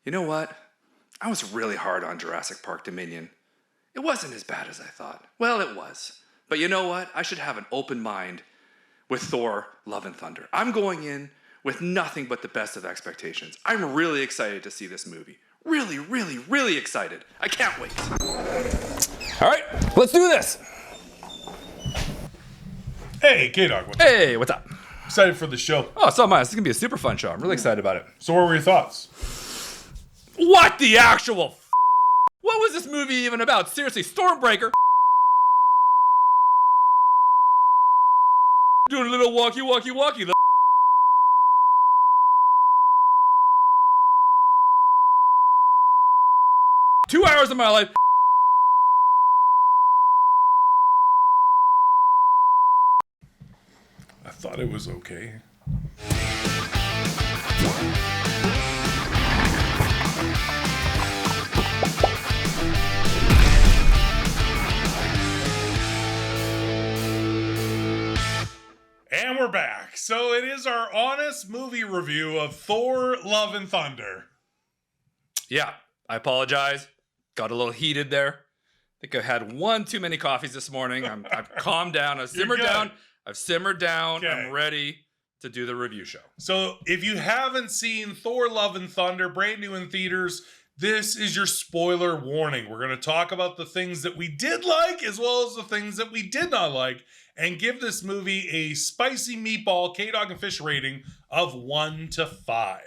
You know what? I was really hard on Jurassic Park Dominion. It wasn't as bad as I thought. Well, it was. But you know what? I should have an open mind with Thor Love and Thunder. I'm going in with nothing but the best of expectations. I'm really excited to see this movie. Really, really, really excited. I can't wait. All right, let's do this. Hey, K-Dog. Hey, what's up? Excited for the show. Oh, so am I. This is going to be a super fun show. I'm really excited about it. So what were your thoughts? What the actual f***? What was this movie even about? Seriously, Stormbreaker. Doing a little walkie. 2 hours of my life. I thought it was okay. And we're back. So it is our honest movie review of Thor Love and Thunder. Yeah, I apologize. Got a little heated there. I think I had one too many coffees this morning. I've calmed down. I've simmered down. Okay. I'm ready to do the review show. So if you haven't seen Thor Love and Thunder, brand new in theaters, this is your spoiler warning. We're going to talk about the things that we did like as well as the things that we did not like and give this movie a spicy meatball K-Dog and Fish rating of 1 to 5.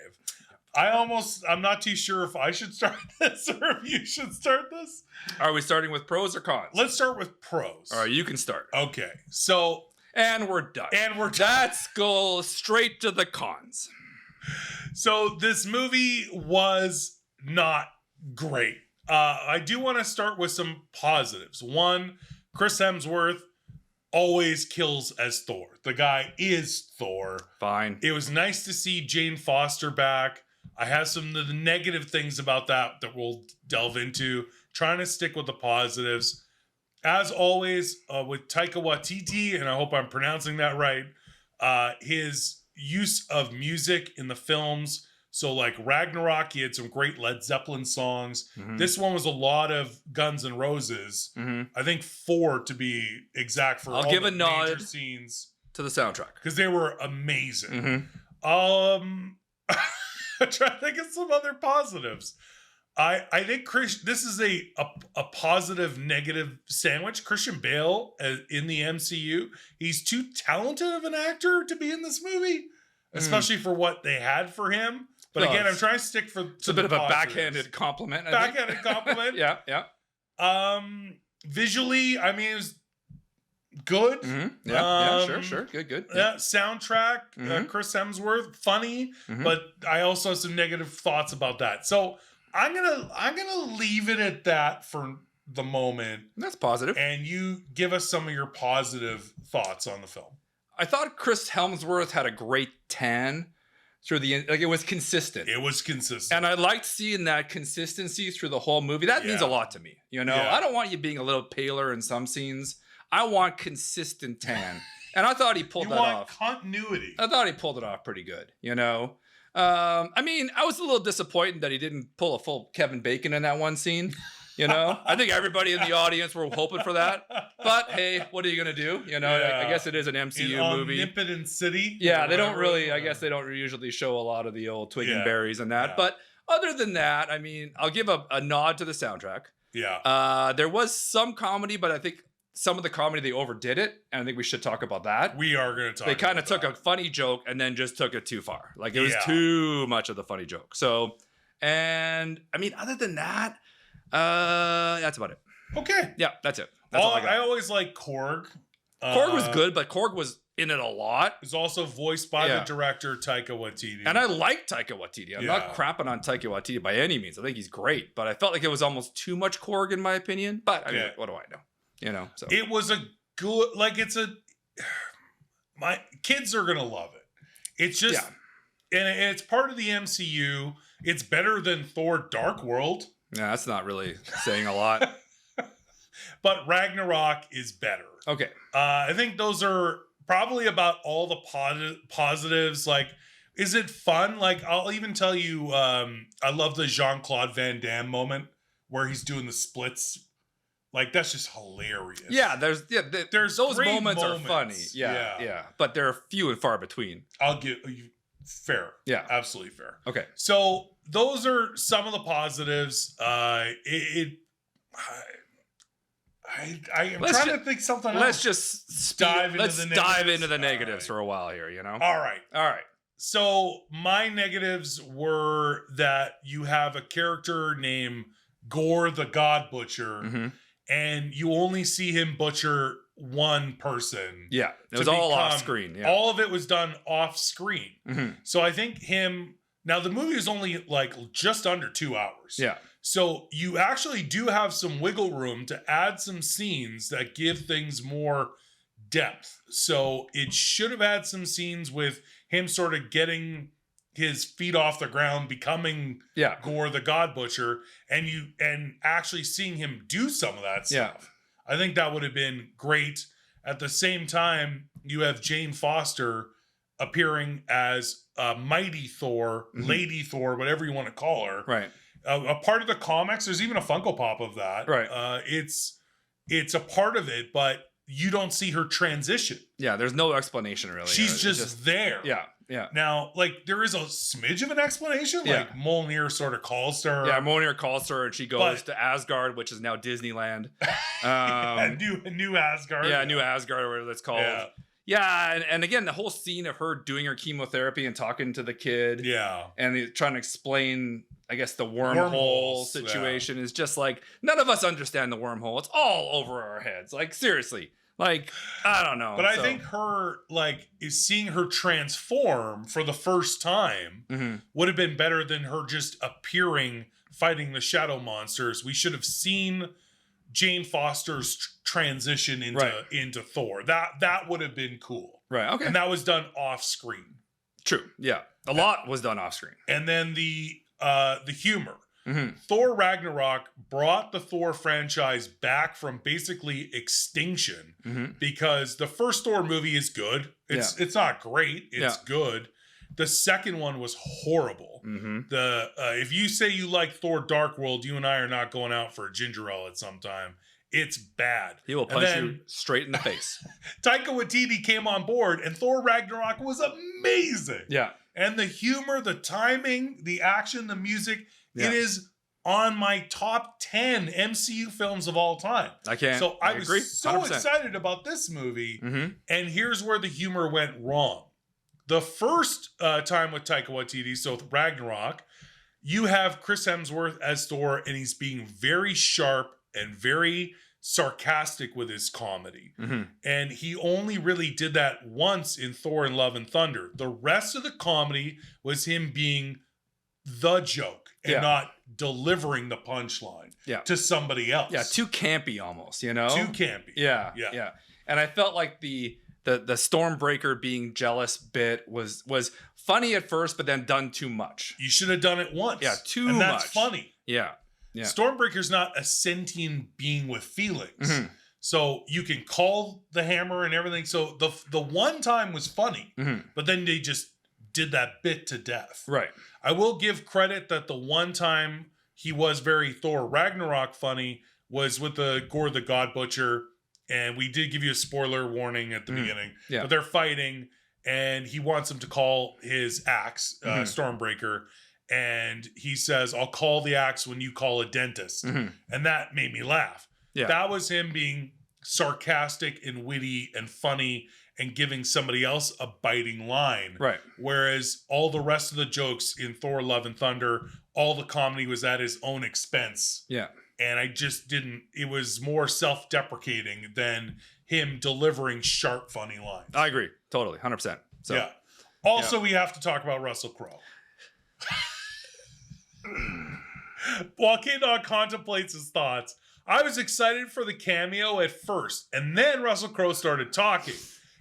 I'm not too sure if I should start this or if you should start this. Are we starting with pros or cons? Let's start with pros. All right, you can start. Okay, so... And we're done. Let's go straight to the cons. So this movie was not great. I do want to start with some positives. One, Chris Hemsworth always kills as Thor. The guy is Thor. Fine. It was nice to see Jane Foster back. I have some of the negative things about that we'll delve into. Trying to stick with the positives. As always, with Taika Waititi, and I hope I'm pronouncing that right, his use of music in the films. So like Ragnarok, he had some great Led Zeppelin songs. Mm-hmm. This one was a lot of Guns N' Roses. Mm-hmm. I think 4 to be exact for all the major scenes. To the soundtrack. Because they were amazing. Mm-hmm. I'm trying to think of some other positives. I think this is a positive negative sandwich. Christian Bale in the MCU, he's too talented of an actor to be in this movie, especially for what they had for him. But again, I'm trying to stick for it's a bit of a backhanded compliment. Backhanded compliment. Yeah. Visually, I mean, it was good. Mm-hmm. Yeah, sure. Good. Yeah. Soundtrack, Chris Hemsworth, funny, but I also have some negative thoughts about that. So I'm gonna leave it at that for the moment. That's positive. And you give us some of your positive thoughts on the film. I thought Chris Hemsworth had a great tan through it was consistent. And I liked seeing that consistency through the whole movie. That means a lot to me. You know, I don't want you being a little paler in some scenes. I want consistent tan. And I thought he pulled that off. Continuity. I thought he pulled it off pretty good, you know. I mean, I was a little disappointed that he didn't pull a full Kevin Bacon in that one scene. You know, I think everybody in the audience were hoping for that. But hey, what are you going to do? You know, I guess it is an MCU movie. Omnipotent City. Yeah, they don't really, I guess they don't usually show a lot of the old twig and berries and that. Yeah. But other than that, I mean, I'll give a nod to the soundtrack. Yeah. There was some comedy, but I think some of the comedy, they overdid it. And I think we should talk about that. We are going to talk about that. They kind of took a funny joke and then just took it too far. Like it was too much of the funny joke. So, and I mean, other than that, that's about it. Okay. Yeah, that's it. That's all I got. I always like Korg. Korg was good, but Korg was in it a lot. It's also voiced by the director Taika Waititi. And I like Taika Waititi. I'm not crapping on Taika Waititi by any means. I think he's great, but I felt like it was almost too much Korg in my opinion. But I mean, what do I know? You know, so it was a good, my kids are gonna love it. It's just, and it's part of the MCU. It's better than Thor: Dark World. Yeah, that's not really saying a lot. But Ragnarok is better. Okay. I think those are probably about all the positives. Like, Is it fun? Like, I'll even tell you, I love the Jean-Claude Van Damme moment where he's doing the splits. Like, that's just hilarious. Yeah, there's those great moments are funny. Yeah. But they're few and far between. I'll give you fair. Yeah. Absolutely fair. Okay. So those are some of the positives. I'm trying to think something else. Let's just dive into the negatives for a while here, you know? All right. So my negatives were that you have a character named Gore the God Butcher, mm-hmm. and you only see him butcher one person. Yeah, it was all off screen. Yeah. All of it was done off screen. Mm-hmm. So I think now the movie is only like just under 2 hours. Yeah. So you actually do have some wiggle room to add some scenes that give things more depth. So it should have had some scenes with him sort of getting his feet off the ground, becoming Gore the God Butcher, and actually seeing him do some of that stuff. I think that would have been great. At the same time, you have Jane Foster appearing as Mighty Thor, mm-hmm. Lady Thor, whatever you want to call her. Right. A part of the comics. There's even a Funko Pop of that. Right. It's a part of it, but you don't see her transition. Yeah, there's no explanation really. She's just there. Yeah. Yeah. Now, like, there is a smidge of an explanation. Yeah. Like, Mjolnir sort of calls to her. Yeah, Mjolnir calls to her, and she goes to Asgard, which is now Disneyland. New Asgard. Yeah, New Asgard, or whatever that's called. Yeah, and again, the whole scene of her doing her chemotherapy and talking to the kid. Yeah. And trying to explain, I guess, the wormhole situation is just like, none of us understand the wormhole. It's all over our heads. Like, seriously. Like, I don't know. But I think her, like, is seeing her transform for the first time mm-hmm. would have been better than her just appearing, fighting the shadow monsters. We should have seen Jane Foster's transition into Thor. That would have been cool. Right, okay. And that was done off screen. True, yeah. A lot was done off screen. And then the humor. Mm-hmm. Thor Ragnarok brought the Thor franchise back from basically extinction mm-hmm. because the first Thor movie is good. It's not great. It's good. The second one was horrible. Mm-hmm. If you say you like Thor Dark World, you and I are not going out for a ginger ale at some time. It's bad. He will punch you straight in the face. Taika Waititi came on board, and Thor Ragnarok was amazing. Yeah. And the humor, the timing, the action, the music, it is on my top 10 MCU films of all time. I was agree. so excited about this movie, mm-hmm. and here's where the humor went wrong. The first time with Taika Waititi, so Ragnarok, you have Chris Hemsworth as Thor, and he's being very sharp and very sarcastic with his comedy. Mm-hmm. And he only really did that once in Thor Love and Thunder. The rest of the comedy was him being the joke and not delivering the punchline to somebody else. Yeah, too campy almost, you know? Too campy. Yeah. And I felt like the Stormbreaker being jealous bit was funny at first, but then done too much. You should have done it once. Yeah, too much. And that's funny. Yeah. Stormbreaker's not a sentient being with feelings. Mm-hmm. So you can call the hammer and everything. So the one time was funny, mm-hmm. but then they just did that bit to death. Right. I will give credit that the one time he was very Thor Ragnarok funny was with the Gore the God Butcher. And we did give you a spoiler warning at the beginning. Yeah. But they're fighting, and he wants him to call his axe, mm-hmm. Stormbreaker. And he says, I'll call the axe when you call a dentist. Mm-hmm. And that made me laugh. Yeah. That was him being sarcastic and witty and funny and giving somebody else a biting line. Right. Whereas all the rest of the jokes in Thor Love and Thunder, all the comedy was at his own expense. Yeah. And I just didn't, it was more self-deprecating than him delivering sharp, funny lines. I agree. Totally. 100%. So, yeah. Also, we have to talk about Russell Crowe. While K-Dog contemplates his thoughts, I was excited for the cameo at first, and then Russell Crowe started talking.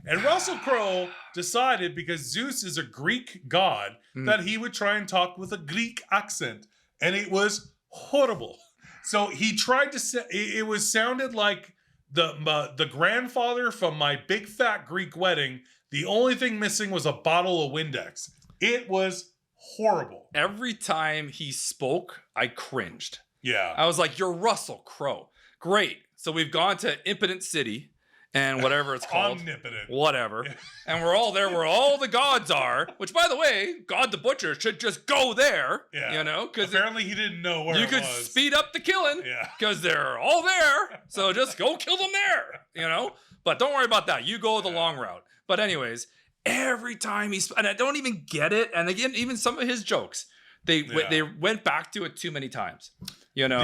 And Russell Crowe decided, because Zeus is a Greek god, that he would try and talk with a Greek accent. And it was horrible. So he tried to say, it sounded like the grandfather from My Big Fat Greek Wedding. The only thing missing was a bottle of Windex. It was horrible. Every time he spoke, I cringed. Yeah. I was like, you're Russell Crowe. Great. So we've gone to Impotent City and whatever it's called. Omnipotent. Whatever. Yeah. And we're all there where all the gods are, which, by the way, God the Butcher should just go there, Yeah. you know? Because apparently he didn't know where you it could was. speed up the killing Yeah. because they're all there. So just go kill them there, you know? But don't worry about that. You go the long route. But anyways, every time and I don't even get it. And again, even some of his jokes, they went back to it too many times, you know?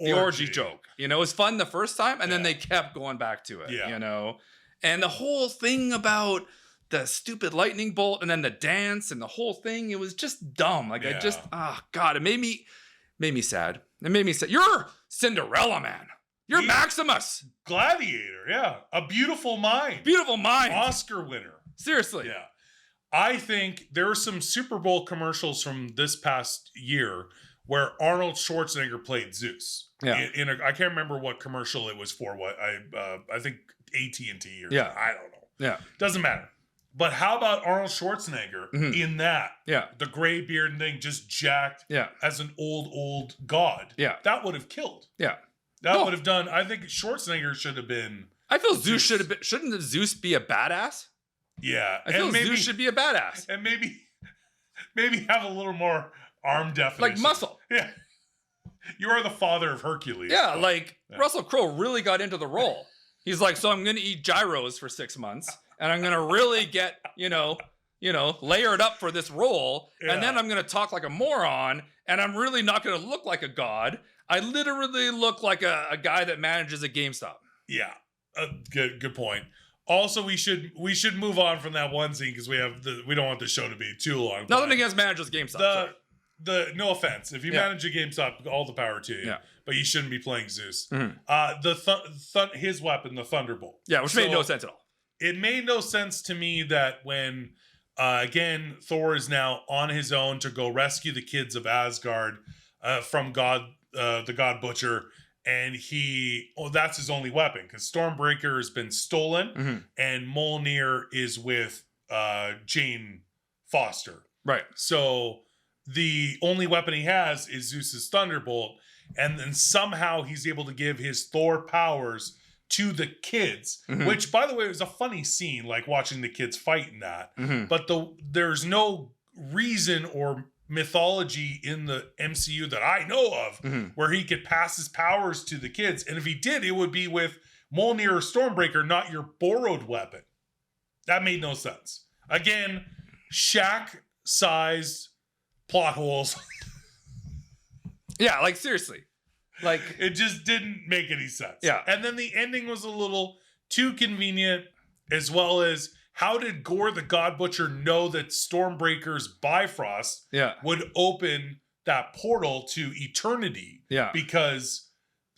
The orgy joke, you know, it was fun the first time, and then they kept going back to it, you know, and the whole thing about the stupid lightning bolt and then the dance and the whole thing, it was just dumb. Like I just, God, it made me sad. It made me sad. You're Cinderella, man. You're Maximus. Gladiator. Yeah. A Beautiful Mind. Beautiful Mind. Oscar winner. Seriously. Yeah. I think there are some Super Bowl commercials from this past year where Arnold Schwarzenegger played Zeus. Yeah. I can't remember what commercial it was for. What I think AT&T or I don't know. Yeah. Doesn't matter. But how about Arnold Schwarzenegger in that? Yeah. The gray beard thing, just jacked as an old god. Yeah. That would have killed. Yeah. That would have done. I think Schwarzenegger should have been. I feel Zeus should have been. Shouldn't Zeus be a badass? Yeah. I feel Zeus should be a badass. And maybe have a little more arm definition. Like muscle. Yeah. You are the father of Hercules. Yeah, Russell Crowe really got into the role. He's like, so I'm going to eat gyros for 6 months, and I'm going to really get, layered up for this role, and then I'm going to talk like a moron, and I'm really not going to look like a god. I literally look like a guy that manages a GameStop. Yeah, good point. Also, we should move on from that one scene because we don't want the show to be too long. Nothing against managers GameStop. No offense. If you manage a GameStop, all the power to you. Yeah. But you shouldn't be playing Zeus. Mm-hmm. His weapon, the Thunderbolt. Yeah, which made no sense at all. It made no sense to me that when, again, Thor is now on his own to go rescue the kids of Asgard from the God Butcher, and that's his only weapon because Stormbreaker has been stolen, and Mjolnir is with Jane Foster. Right. So the only weapon he has is Zeus's Thunderbolt, and then somehow he's able to give his Thor powers to the kids, which, by the way, was a funny scene, like watching the kids fight in that. But there's no reason or mythology in the MCU that I know of where he could pass his powers to the kids. And if he did, it would be with Mjolnir or Stormbreaker, not your borrowed weapon. That made no sense. Again, Shaq-sized plot holes. Yeah, like seriously. Like it just didn't make any sense. Yeah. And then the ending was a little too convenient, as well as how did Gore the God Butcher know that Stormbreaker's Bifrost would open that portal to eternity? Yeah. Because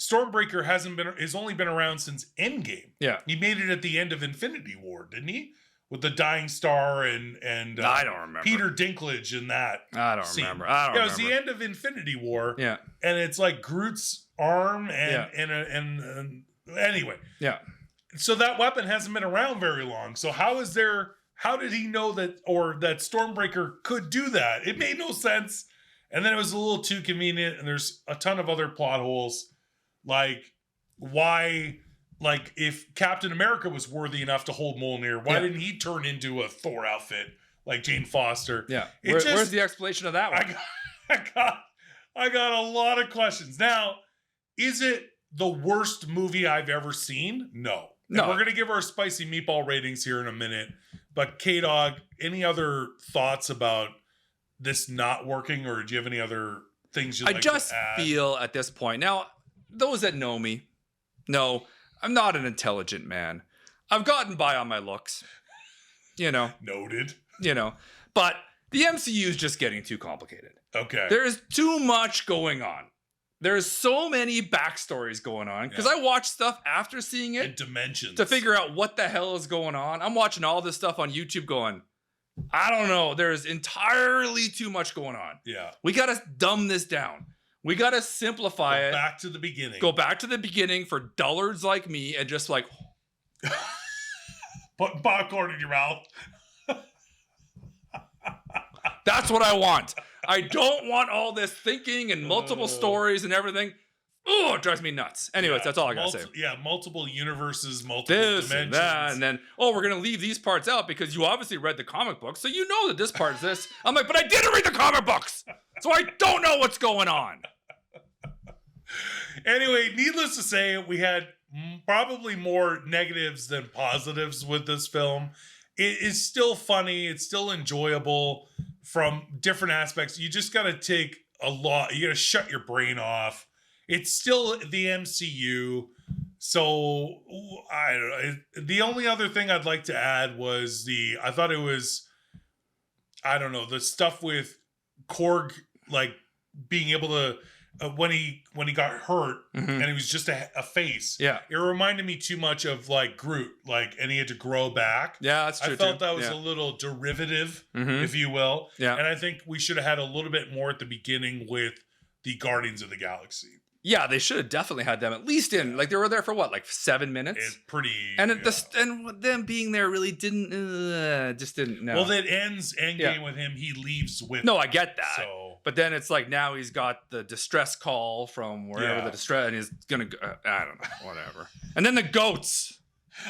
Stormbreaker has only been around since Endgame. Yeah. He made it at the end of Infinity War, didn't he? With the dying star and I don't remember. Peter Dinklage in that. I don't remember. It was the end of Infinity War. Yeah. And it's like Groot's arm and anyway. Yeah. So that weapon hasn't been around very long. So how did he know that Stormbreaker could do that? It made no sense. And then it was a little too convenient, and there's a ton of other plot holes. Like why, like if Captain America was worthy enough to hold Mjolnir, why didn't he turn into a Thor outfit like Jane Foster? Yeah. Where's the explanation of that one? I got a lot of questions. Now, is it the worst movie I've ever seen? No. No. We're going to give our spicy meatball ratings here in a minute. But K-Dog, any other thoughts about this not working, or do you have any other things you'd like to add? I just feel at this point, now, those that know me know I'm not an intelligent man. I've gotten by on my looks. Noted. But the MCU is just getting too complicated. Okay. There is too much going on. There's so many backstories going on because I watch stuff after seeing it. And dimensions. To figure out what the hell is going on. I'm watching all this stuff on YouTube going, I don't know. There's entirely too much going on. Yeah. We got to dumb this down. We got to simplify it. Go back to the beginning. Go back to the beginning for dullards like me and just like... Put popcorn in your mouth. That's what I want. I don't want all this thinking and multiple stories and everything. Oh, it drives me nuts. Anyways, that's all I gotta say. Yeah, multiple universes, multiple This dimensions. and that, and then, we're gonna leave these parts out because you obviously read the comic book, so you know that this part is this. I'm like, but I didn't read the comic books, so I don't know what's going on. Anyway, needless to say, we had probably more negatives than positives with this film. It is still funny. It's still enjoyable from different aspects. You just got to take a lot. You got to shut your brain off. It's still the MCU. So I don't know. The only other thing I'd like to add was I thought it was, I don't know, the stuff with Korg, like being able to, when he got hurt and he was just a face. Yeah. It reminded me too much of like Groot, and he had to grow back. Yeah, that's true. I felt that was a little derivative, if you will. Yeah. And I think we should have had a little bit more at the beginning with the Guardians of the Galaxy. Yeah, they should have definitely had them at least in, like, they were there for what, like 7 minutes? It's pretty. And and them being there really didn't, just didn't, no. Well, that ends Endgame with him. He leaves with. No, I get that. So. But then it's like now he's got the distress call from wherever the distress, and he's gonna go, I don't know, whatever. And then the goats.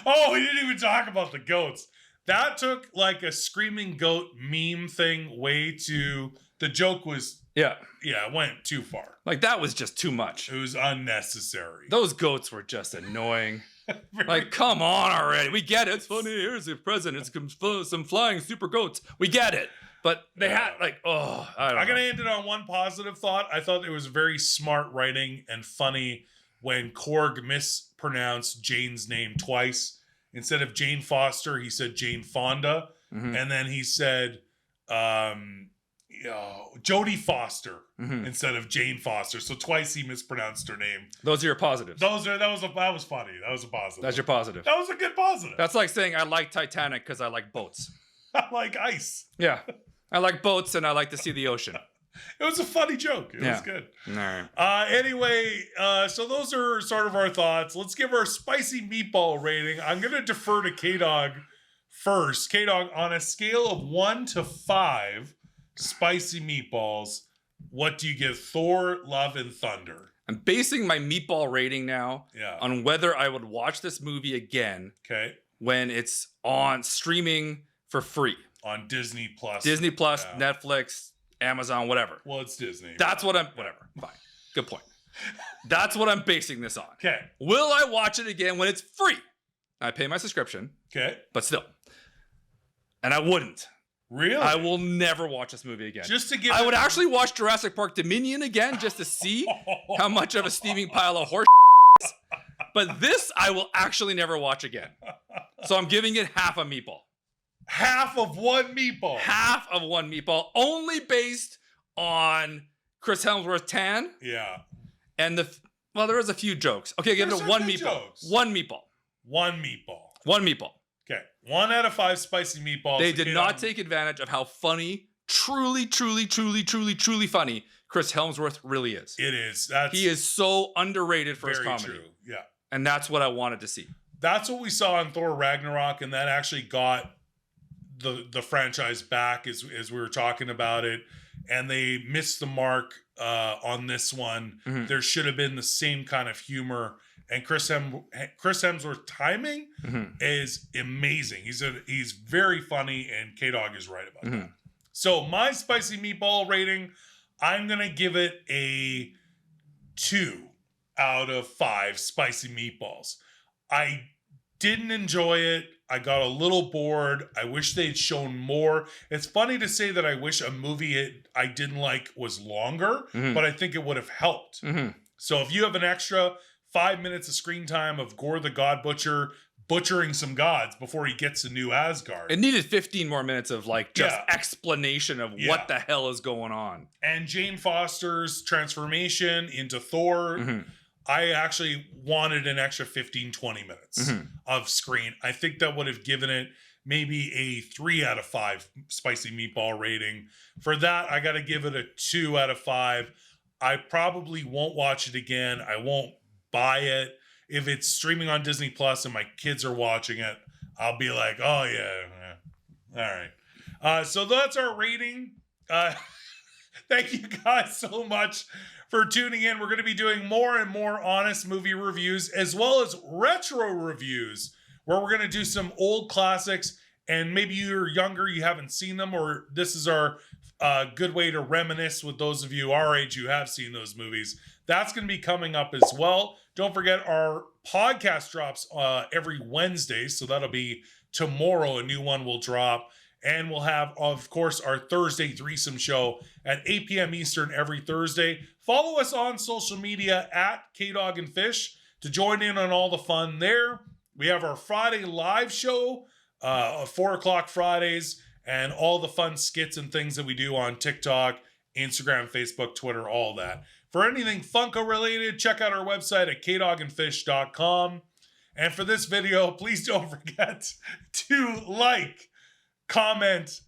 Oh, we didn't even talk about the goats. That took like a screaming goat meme thing way too. The joke was. Yeah, it went too far. Like, that was just too much. It was unnecessary. Those goats were just annoying. Like, come on already. We get it. It's funny. Here's the present. It's some flying super goats. We get it. But they had, like, I'm going to end it on one positive thought. I thought it was very smart writing and funny when Korg mispronounced Jane's name twice. Instead of Jane Foster, he said Jane Fonda. Mm-hmm. And then he said... Jodie Foster instead of Jane Foster. So twice he mispronounced her name. Those are your positives. That was funny. That was a positive. That's your positive. That was a good positive. That's like saying I like Titanic because I like boats. I like ice. Yeah. I like boats and I like to see the ocean. It was a funny joke. It was good. All right. Anyway, so those are sort of our thoughts. Let's give our spicy meatball rating. I'm going to defer to K-Dog first. K-Dog, on a scale of 1 to 5... spicy meatballs, what do you give Thor, Love, and Thunder? I'm basing my meatball rating now on whether I would watch this movie again when it's on streaming for free. On Disney Plus. Netflix, Amazon, whatever. Well, it's Disney. That's what I'm... Whatever. Fine. Good point. That's what I'm basing this on. Okay. Will I watch it again when it's free? I pay my subscription. Okay. But still. And I wouldn't. Really? I will never watch this movie again. Just to give... I would actually watch Jurassic Park Dominion again just to see how much of a steaming pile of horse is. But this I will actually never watch again. So I'm giving it half a meatball. Half of one meatball? Half of one meatball. Only based on Chris Hemsworth tan. Yeah. And there was a few jokes. Okay, give it one meatball. Jokes. One meatball. One meatball. One meatball. Okay, 1 out of 5 spicy meatballs. They did not take advantage of how funny, truly funny Chris Hemsworth really is. It is. He is so underrated for his comedy. Very true, yeah. And that's what I wanted to see. That's what we saw in Thor Ragnarok, and that actually got the franchise back as we were talking about it. And they missed the mark on this one. Mm-hmm. There should have been the same kind of humor. And Chris Hemsworth timing is amazing. He's very funny, and K-Dog is right about that. So my spicy meatball rating, I'm going to give it a 2 out of 5 spicy meatballs. I didn't enjoy it. I got a little bored. I wish they'd shown more. It's funny to say that I wish a movie I didn't like was longer, but I think it would have helped. So if you have an extra 5 minutes of screen time of Gore the God Butcher butchering some gods before he gets to New Asgard. It needed 15 more minutes of explanation of what the hell is going on. And Jane Foster's transformation into Thor, I actually wanted an extra 15, 20 minutes of screen. I think that would have given it maybe a 3 out of 5 spicy meatball rating. For that, I got to give it a 2 out of 5. I probably won't watch it again. I won't buy it. If it's streaming on Disney Plus and my kids are watching it, I'll be like, oh yeah. All right. So that's our rating. Thank you guys so much for tuning in. We're going to be doing more and more honest movie reviews, as well as retro reviews, where we're going to do some old classics, and maybe you're younger, you haven't seen them, or this is our good way to reminisce with those of you our age who have seen those movies. That's going to be coming up as well. Don't forget our podcast drops every Wednesday, so that'll be tomorrow. A new one will drop. And we'll have, of course, our Thursday threesome show at 8 p.m. Eastern every Thursday. Follow us on social media at KDog and Fish to join in on all the fun there. We have our Friday live show, 4 o'clock Fridays, and all the fun skits and things that we do on TikTok, Instagram, Facebook, Twitter, all that. For anything Funko related, check out our website at kdogandfish.com. And for this video, please don't forget to like, comment,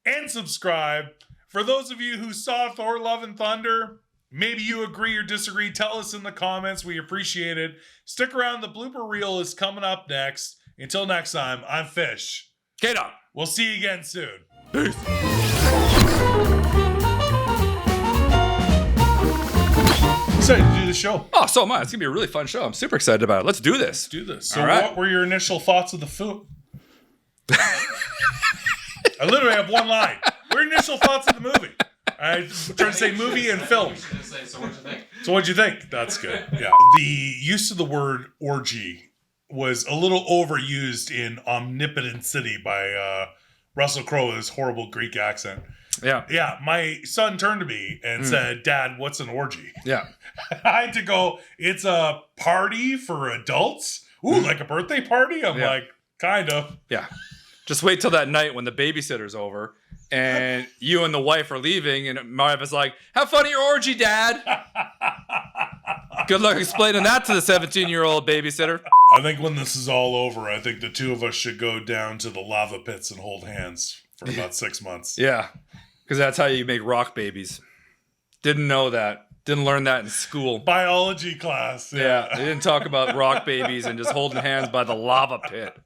and subscribe. For those of you who saw Thor Love and Thunder, maybe you agree or disagree, tell us in the comments. We appreciate it. Stick around. The blooper reel is coming up next. Until next time, I'm Fish. K-Dog. We'll see you again soon. Peace. Excited to do the show. Oh, so am I. It's going to be a really fun show. I'm super excited about it. Let's do this. Let's do this. So all right. What were your initial thoughts of the film? I literally have one line. What are your initial thoughts of the movie? I was trying to say movie and film. So what'd you think? So what'd you think? That's good. Yeah. The use of the word orgy was a little overused in Omnipotent City by Russell Crowe with his horrible Greek accent. Yeah. Yeah. My son turned to me and said, "Dad, what's an orgy?" Yeah. I had to go, "It's a party for adults." Ooh, like a birthday party? I'm like, kind of. Yeah. Just wait till that night when the babysitter's over and you and the wife are leaving and my wife is like, "Have fun at your orgy, Dad." Good luck explaining that to the 17-year-old babysitter. I think when this is all over, I think the two of us should go down to the lava pits and hold hands for about 6 months. Yeah. Because that's how you make rock babies. Didn't know that. Didn't learn that in school. Biology class. Yeah. They didn't talk about rock babies and just holding hands by the lava pit.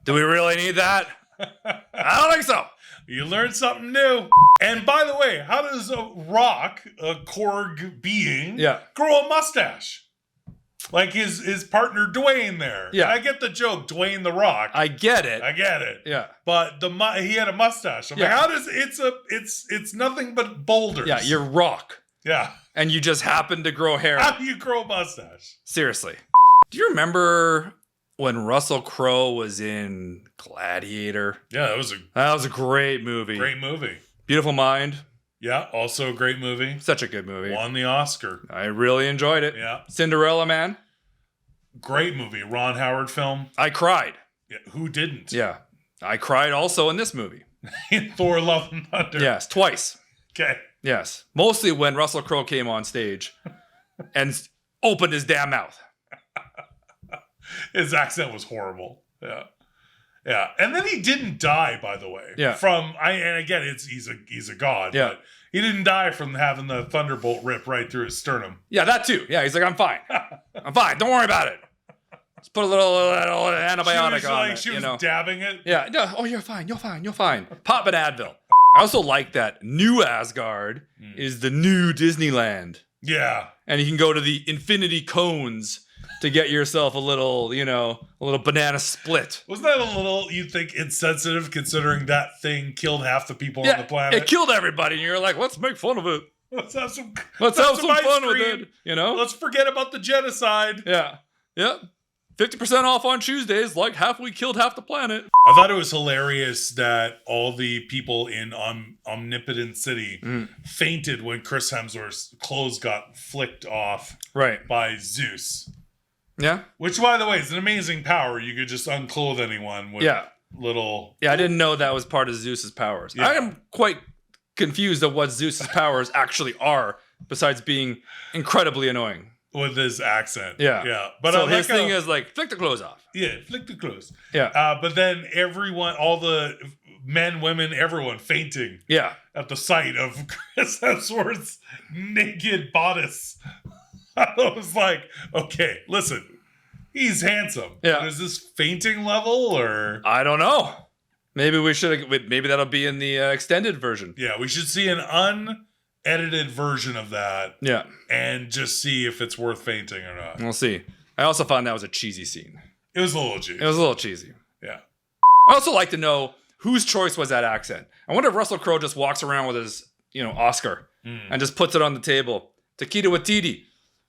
Do we really need that? I don't think so. You learned something new. And by the way, how does a rock, a Korg being, grow a mustache? Like his partner Dwayne there. Yeah. I get the joke, Dwayne the Rock. I get it. Yeah. But he had a mustache. I'm like, how does it's nothing but boulders. Yeah, you're rock. Yeah. And you just happen to grow hair. How do you grow a mustache? Seriously. Do you remember when Russell Crowe was in Gladiator? Yeah, that was a great movie. Great movie. Beautiful Mind. Yeah, also a great movie. Such a good movie. Won the Oscar. I really enjoyed it. Yeah. Cinderella Man. Great movie. Ron Howard film. I cried. Yeah, who didn't? Yeah. I cried also in this movie. In Thor Love and Thunder. Yes, twice. Okay. Yes. Mostly when Russell Crowe came on stage and opened his damn mouth. His accent was horrible. Yeah. Yeah. And then he didn't die, by the way. Yeah. And again, he's a god. Yeah. But he didn't die from having the thunderbolt rip right through his sternum. Yeah, that too. Yeah, he's like, I'm fine. I'm fine. Don't worry about it. Let's put a little antibiotic on it. She was dabbing it. Yeah. No, oh, you're fine. You're fine. You're fine. Pop an Advil. I also like that New Asgard is the new Disneyland. Yeah. And you can go to the Infinity Cones to get yourself a little banana split. Wasn't that a little, you think, insensitive considering that thing killed half the people on the planet? It killed everybody, and you're like, let's make fun of it. Let's have some fun with it. Let's forget about the genocide. Yeah. Yep. 50% off on Tuesdays, like we killed half the planet. I thought it was hilarious that all the people in Omnipotent City fainted when Chris Hemsworth's clothes got flicked off by Zeus. Yeah. Which, by the way, is an amazing power. You could just unclothe anyone with little... Yeah, I didn't know that was part of Zeus's powers. Yeah. I am quite confused of what Zeus's powers actually are, besides being incredibly annoying. With his accent. Yeah. Yeah. But so his thing is like, flick the clothes off. Yeah, flick the clothes. Yeah. But then everyone, all the men, women, everyone fainting. Yeah. At the sight of Chris Hemsworth's naked bodice. I was like, okay, listen, he's handsome. Yeah. But is this fainting level or? I don't know. Maybe maybe that'll be in the extended version. Yeah, we should see an unedited version of that. Yeah. And just see if it's worth fainting or not. We'll see. I also found that was a cheesy scene. It was a little cheesy. It was a little cheesy. Yeah. I also like to know whose choice was that accent. I wonder if Russell Crowe just walks around with his, Oscar and just puts it on the table. Taquita Waititi.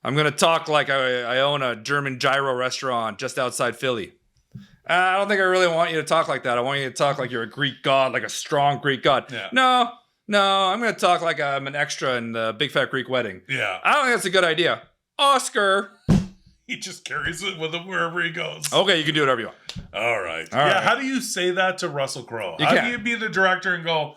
I'm going to talk like I own a German gyro restaurant just outside Philly. I don't think I really want you to talk like that. I want you to talk like you're a Greek god, like a strong Greek god. Yeah. No, I'm going to talk like I'm an extra in the Big Fat Greek Wedding. Yeah. I don't think that's a good idea. Oscar. He just carries it with him wherever he goes. Okay, you can do whatever you want. All right. All right. How do you say that to Russell Crowe? How do you be the director and go,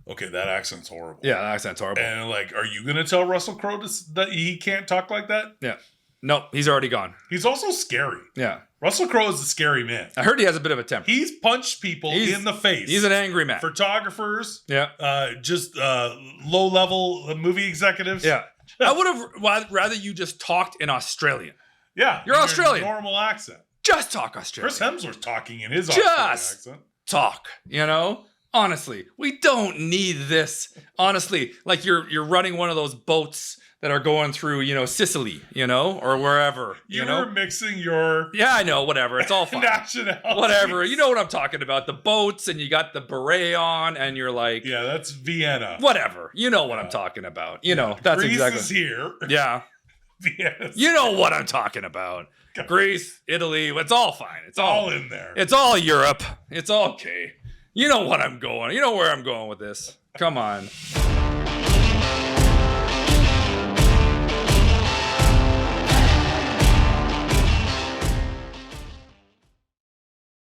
okay, that accent's horrible. Yeah, that accent's horrible. And like, are you going to tell Russell Crowe that he can't talk like that? Yeah. No, he's already gone. He's also scary. Yeah. Russell Crowe is a scary man. I heard he has a bit of a temper. He's punched people in the face. He's an angry man. Photographers. Yeah. Just low-level movie executives. Yeah. I would have rather you just talked in Australian. Yeah. You're Australian. Normal accent. Just talk Australian. Chris Hemsworth talking in his Australian accent. Talk, Honestly, we don't need this. Honestly, like you're running one of those boats that are going through, Sicily, or wherever, You're mixing your... Yeah, I know, whatever. It's all fine. Nationality. Whatever. You know what I'm talking about. The boats, and you got the beret on, and you're like... Yeah, that's Vienna. Whatever. You know what I'm talking about. That's Greece exactly... is here. Yeah. Vienna's you know what I'm talking about. Greece, Italy, it's all fine. It's all in there. It's all Europe. It's all okay. You know what I'm going. You know where I'm going with this. Come on.